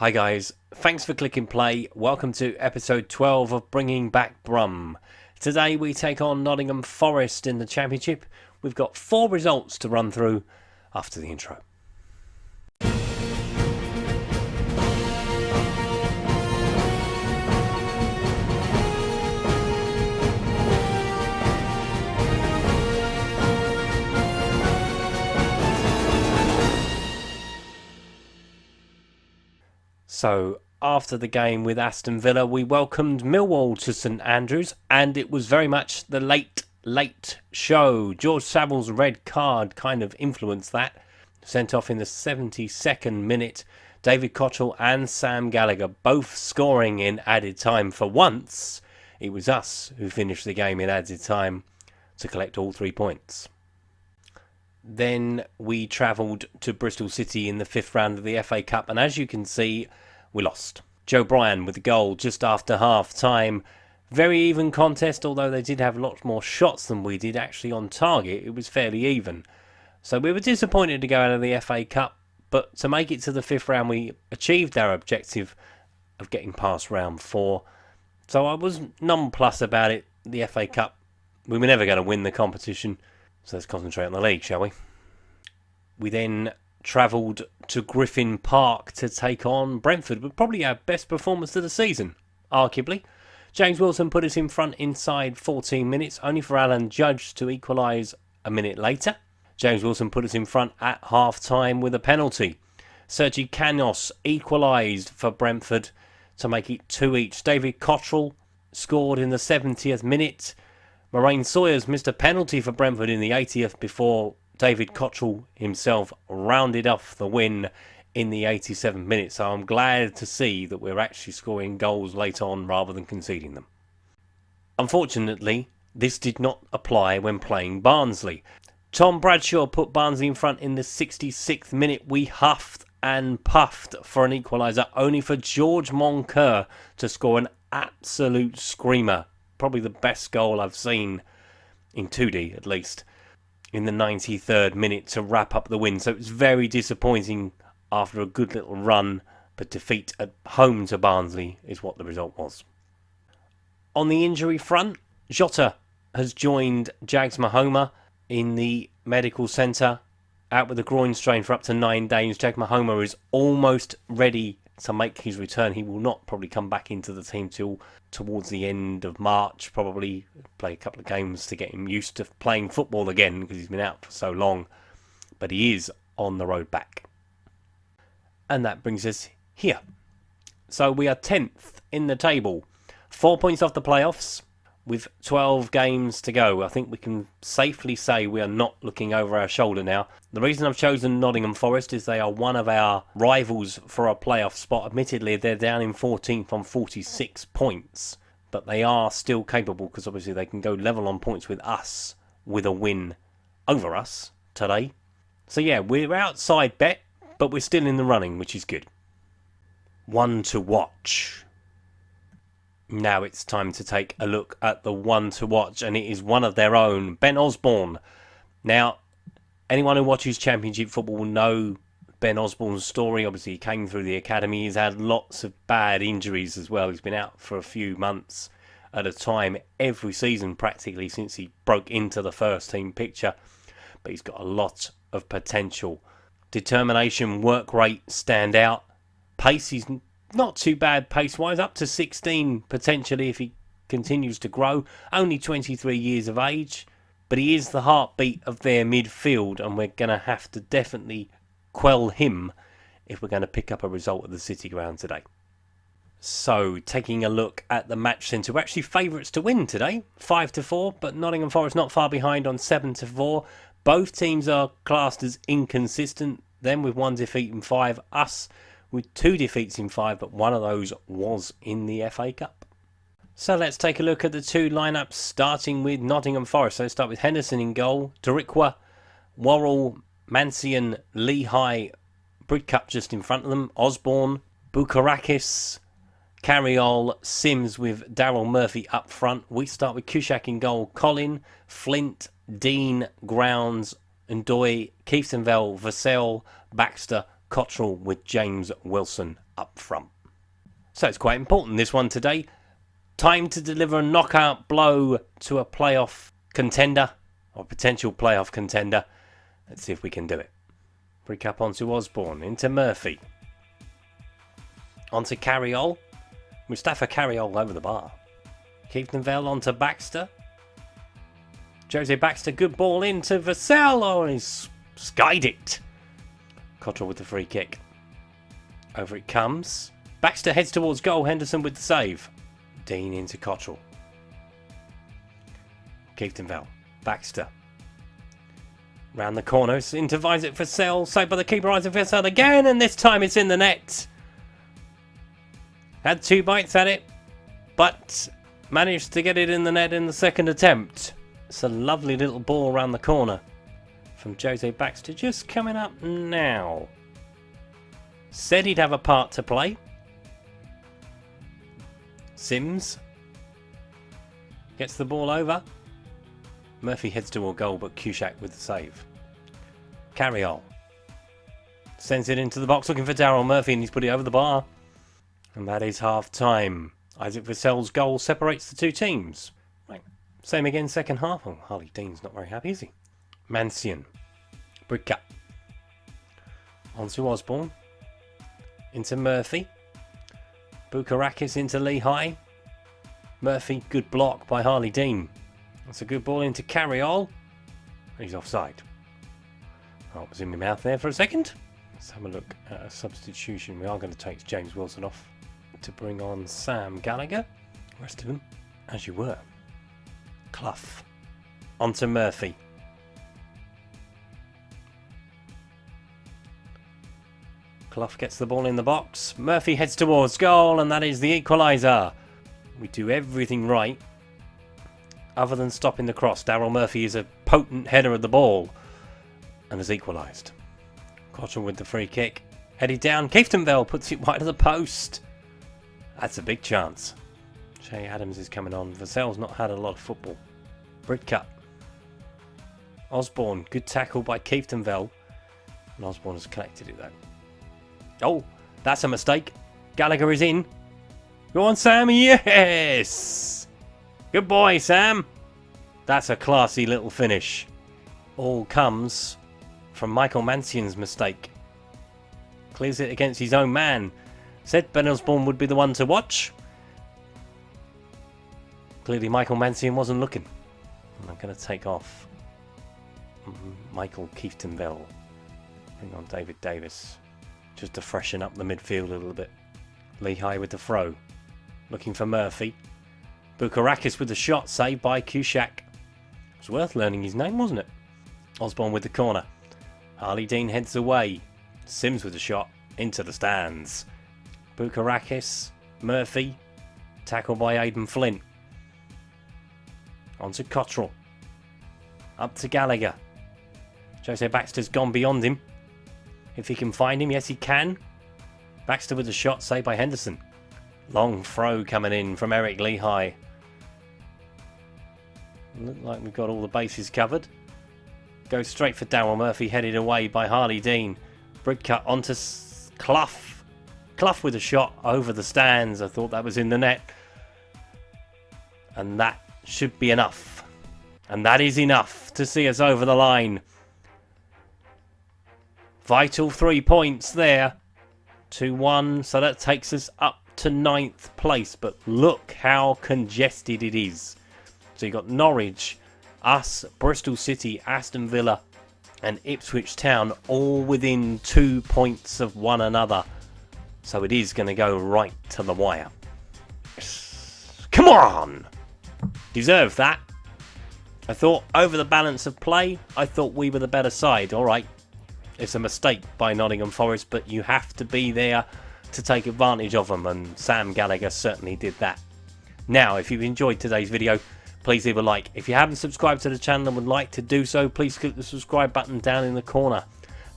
Hi guys, thanks for clicking play. Welcome to episode 12 of Bringing Back Brum. Today we take on Nottingham Forest in the Championship. We've got 4 results to run through after the intro. So, after the game with Aston Villa, we welcomed Millwall to St Andrews, and it was very much the late show. George Savile's red card kind of influenced that. Sent off in the 72nd minute. David Cottrell and Sam Gallagher both scoring in added time. For once, it was us who finished the game in added time to collect all 3 points. Then we travelled to Bristol City in the 5th round of the FA Cup, and as you can see, we lost. Joe Bryan with the goal just after half time. Very even contest, although they did have lots more shots than we did actually on target. It was fairly even. So we were disappointed to go out of the FA Cup, but to make it to the 5th round, we achieved our objective of getting past round 4. So I was nonplussed about it, the FA Cup. We were never going to win the competition, so let's concentrate on the league, shall we? We then travelled to Griffin Park to take on Brentford, with probably our best performance of the season, arguably. James Wilson put us in front inside 14 minutes, only for Alan Judge to equalise a minute later. James Wilson put us in front at half-time with a penalty. Sergi Canos equalised for Brentford to make it 2 each. David Cottrell scored in the 70th minute. Moraine Sawyers missed a penalty for Brentford in the 80th before David Cottrell himself rounded off the win in the 87th minute. So I'm glad to see that we're actually scoring goals late on rather than conceding them. Unfortunately, this did not apply when playing Barnsley. Tom Bradshaw put Barnsley in front in the 66th minute. We huffed and puffed for an equaliser, only for George Moncur to score an absolute screamer. Probably the best goal I've seen in 2D at least, in the 93rd minute to wrap up the win. So it's very disappointing after a good little run, but defeat at home to Barnsley is what the result was. On the injury front, Jota has joined Jags Mahoma in the medical centre, out with a groin strain for up to 9 days. Jag Mahoma is almost ready to make his return. He will not probably come back into the team till towards the end of March, probably play a couple of games to get him used to playing football again because he's been out for so long, but he is on the road back. And that brings us here. So we are 10th in the table, 4 points off the playoffs with 12 games to go. I think we can safely say we are not looking over our shoulder now. The reason I've chosen Nottingham Forest is they are one of our rivals for a playoff spot. Admittedly, they're down in 14th on 46 points, but they are still capable because obviously they can go level on points with us with a win over us today. So yeah, we're outside bet, but we're still in the running, which is good. One to watch. Now it's time to take a look at the one to watch, and it is one of their own, Ben Osborne. Now, anyone who watches Championship football will know Ben Osborne's story. Obviously, he came through the academy. He's had lots of bad injuries as well. He's been out for a few months at a time, every season practically since he broke into the first team picture. But he's got a lot of potential. Determination, work rate stand out. Pace is not too bad pace-wise, up to 16 potentially if he continues to grow. Only 23 years of age, but he is the heartbeat of their midfield, and we're going to have to definitely quell him if we're going to pick up a result at the City Ground today. So, taking a look at the match centre, we're actually favourites to win today, 5-4, but Nottingham Forest not far behind on 7-4. Both teams are classed as inconsistent, them with 1 defeat in 5, us with 2 defeats in 5, but one of those was in the FA Cup. So let's take a look at the 2 lineups, starting with Nottingham Forest. So let's start with Henderson in goal, Darikwa, Worrell, Mancian, Lehigh, Bridcup just in front of them, Osborne, Bukarakis, Carriol, Sims with Daryl Murphy up front. We start with Kushak in goal, Colin, Flint, Dean, Grounds, Ndoye, Keeftenveld, Vassell, Baxter, Cottrell with James Wilson up front. So it's quite important, this one today. Time to deliver a knockout blow to a playoff contender, or potential playoff contender. Let's see if we can do it. Break up onto Osborne, into Murphy. Onto Carriol. Mustafa Carriol over the bar. Keeftenveld onto Baxter. Jose Baxter, good ball into Vassell. Oh, he's skied it. Cottrell with the free kick. Over it comes. Baxter heads towards goal. Henderson with the save. Dean into Cottrell. Keeftenveld. Baxter. Round the corners. Into Isaac Vassell. Saved by the keeper Isaac Vassell again. And this time it's in the net. Had 2 bites at it. But managed to get it in the net in the second attempt. It's a lovely little ball around the corner. From Jose Baxter. Just coming up now. Said he'd have a part to play. Sims gets the ball over. Murphy heads toward goal, but Kushak with the save. Carriol sends it into the box looking for Daryl Murphy, and he's put it over the bar. And that is half time. Isaac Vassell's goal separates the two teams. Right. Same again, second half. Oh, Harley Dean's not very happy, is he? Mancian. Brick cut. Onto Osborne. Into Murphy. Bukarakis into Lehigh. Murphy, good block by Harley Dean. That's a good ball into Carriol. He's offside. Oh, it was in my mouth there for a second. Let's have a look at a substitution. We are going to take James Wilson off to bring on Sam Gallagher. The rest of them, as you were. Clough. Onto Murphy. Clough gets the ball in the box. Murphy heads towards goal, and that is the equaliser. We do everything right, other than stopping the cross. Daryl Murphy is a potent header of the ball, and has equalised. Cottrell with the free kick. Headed down. Keeftenveld puts it wide of the post. That's a big chance. Shay Adams is coming on. Vassell's not had a lot of football. Brick cut. Osborne. Good tackle by Keeftenveld. And Osborne has collected it though. Oh, that's a mistake. Gallagher is in. Go on, Sam. Yes! Good boy, Sam. That's a classy little finish. All comes from Michael Mancian's mistake. Clears it against his own man. Said Ben Osborne would be the one to watch. Clearly Michael Mancian wasn't looking. And I'm going to take off Michael Keeftenveld. Bring on David Davis. Just to freshen up the midfield a little bit. Lehigh with the throw. Looking for Murphy. Bukarakis with the shot, saved by Kushak. It was worth learning his name, wasn't it? Osborne with the corner. Harley Dean heads away. Sims with the shot into the stands. Bukarakis, Murphy, tackled by Aidan Flint. On to Cottrell. Up to Gallagher. Jose Baxter's gone beyond him. If he can find him, yes he can. Baxter with the shot, saved by Henderson. Long throw coming in from Eric Lehigh. Look like we've got all the bases covered. Goes straight for Daryl Murphy, headed away by Harley Dean. Brick cut onto Clough. Clough with a shot over the stands. I thought that was in the net. And that should be enough. And that is enough to see us over the line. Vital 3 points there. 2-1. So that takes us up to 9th place. But look how congested it is. So you've got Norwich, us, Bristol City, Aston Villa and Ipswich Town all within 2 points of one another. So it is going to go right to the wire. Come on! Deserve that. I thought over the balance of play, I thought we were the better side. Alright, it's a mistake by Nottingham Forest, but you have to be there to take advantage of them, and Sam Gallagher certainly did that. Now, if you've enjoyed today's video, please leave a like. If you haven't subscribed to the channel and would like to do so, please click the subscribe button down in the corner.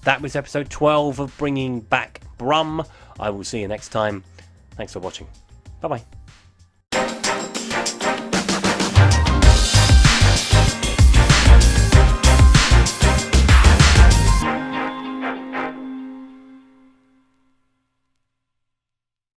That was episode 12 of Bringing Back Brum. I will see you next time. Thanks for watching. Bye-bye.